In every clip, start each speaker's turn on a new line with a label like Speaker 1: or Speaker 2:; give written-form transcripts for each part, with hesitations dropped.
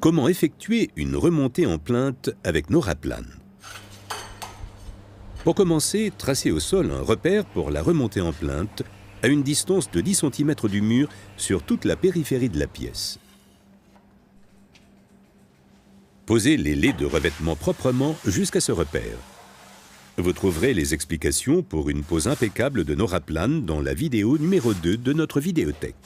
Speaker 1: Comment effectuer une remontée en plainte avec Noraplane? Pour commencer, tracez au sol un repère pour la remontée en plainte à une distance de 10 cm du mur sur toute la périphérie de la pièce. Posez les laies de revêtement proprement jusqu'à ce repère. Vous trouverez les explications pour une pose impeccable de Noraplane dans la vidéo numéro 2 de notre vidéothèque.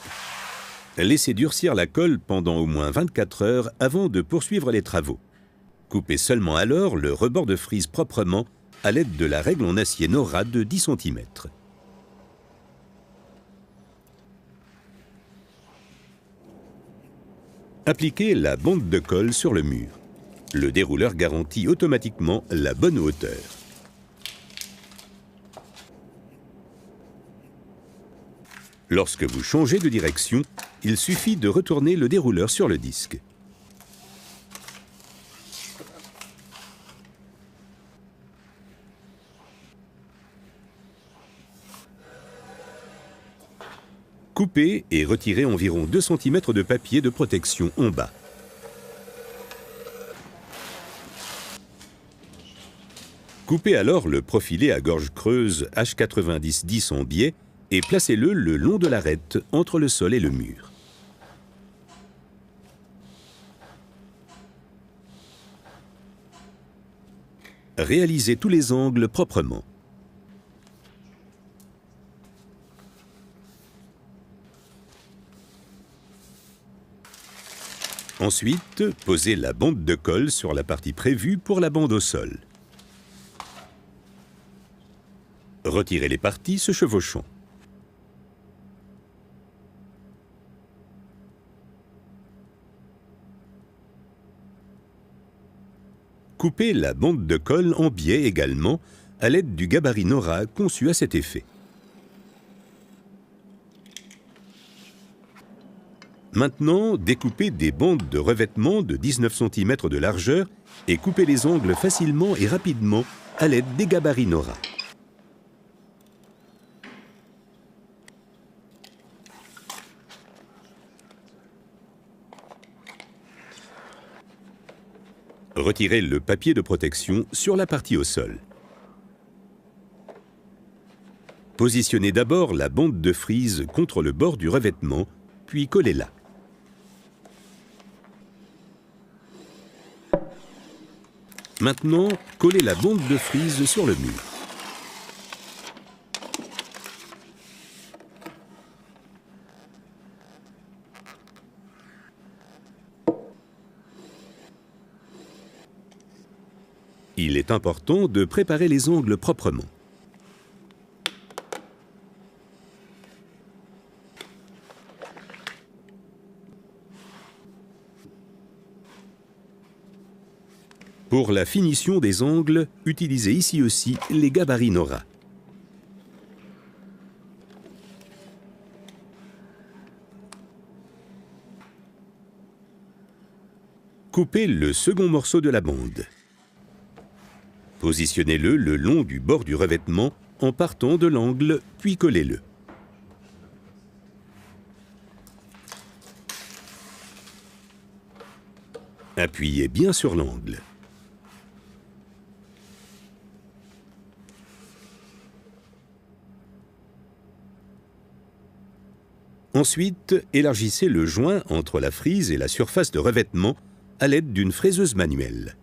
Speaker 1: Laissez durcir la colle pendant au moins 24 heures avant de poursuivre les travaux. Coupez seulement alors le rebord de frise proprement à l'aide de la règle en acier Nora de 10 cm. Appliquez la bande de colle sur le mur. Le dérouleur garantit automatiquement la bonne hauteur. Lorsque vous changez de direction, il suffit de retourner le dérouleur sur le disque. Coupez et retirez environ 2 cm de papier de protection en bas. Coupez alors le profilé à gorge creuse H90-10 en biais et placez-le le long de l'arête entre le sol et le mur. Réalisez tous les angles proprement. Ensuite, posez la bande de colle sur la partie prévue pour la bande au sol. Retirez les parties se chevauchant. Coupez la bande de colle en biais également à l'aide du gabarit Nora conçu à cet effet. Maintenant, découpez des bandes de revêtement de 19 cm de largeur et coupez les angles facilement et rapidement à l'aide des gabarits Nora. Retirez le papier de protection sur la partie au sol. Positionnez d'abord la bande de frise contre le bord du revêtement, puis collez-la. Maintenant, collez la bande de frise sur le mur. Il est important de préparer les angles proprement. Pour la finition des angles, utilisez ici aussi les gabarits Nora. Coupez le second morceau de la bande. Positionnez-le le long du bord du revêtement en partant de l'angle, puis collez-le. Appuyez bien sur l'angle. Ensuite, élargissez le joint entre la frise et la surface de revêtement à l'aide d'une fraiseuse manuelle.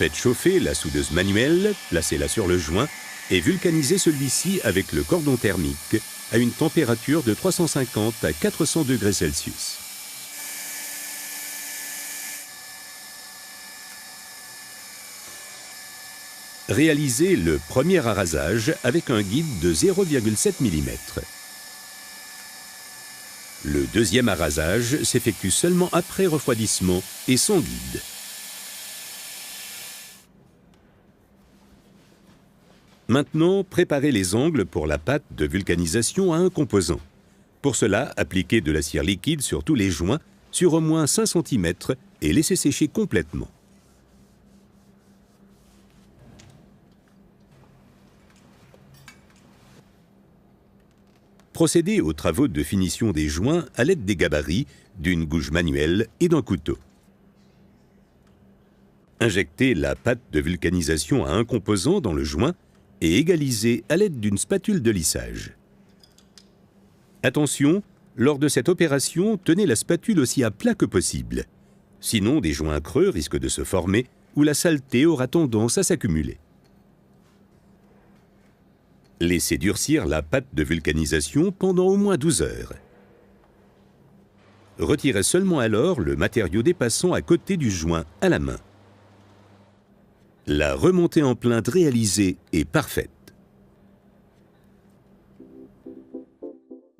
Speaker 1: Faites chauffer la soudeuse manuelle, placez-la sur le joint et vulcanisez celui-ci avec le cordon thermique à une température de 350 à 400 degrés Celsius. Réalisez le premier arasage avec un guide de 0,7 mm. Le deuxième arasage s'effectue seulement après refroidissement et sans guide. Maintenant, préparez les angles pour la pâte de vulcanisation à un composant. Pour cela, appliquez de la cire liquide sur tous les joints sur au moins 5 cm et laissez sécher complètement. Procédez aux travaux de finition des joints à l'aide des gabarits, d'une gouge manuelle et d'un couteau. Injectez la pâte de vulcanisation à un composant dans le joint et égalisez à l'aide d'une spatule de lissage. Attention, lors de cette opération, tenez la spatule aussi à plat que possible. Sinon, des joints creux risquent de se former ou la saleté aura tendance à s'accumuler. Laissez durcir la pâte de vulcanisation pendant au moins 12 heures. Retirez seulement alors le matériau dépassant à côté du joint à la main. La remontée en plainte réalisée est parfaite.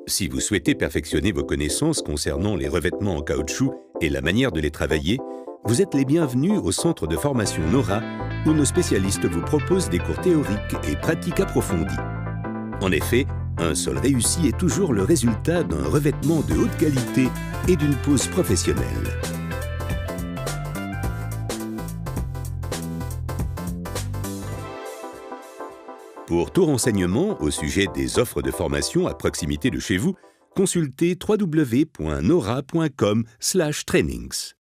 Speaker 1: Si vous souhaitez perfectionner vos connaissances concernant les revêtements en caoutchouc et la manière de les travailler, vous êtes les bienvenus au centre de formation Nora, où nos spécialistes vous proposent des cours théoriques et pratiques approfondis. En effet, un sol réussi est toujours le résultat d'un revêtement de haute qualité et d'une pose professionnelle. Pour tout renseignement au sujet des offres de formation à proximité de chez vous, consultez www.nora.com/trainings.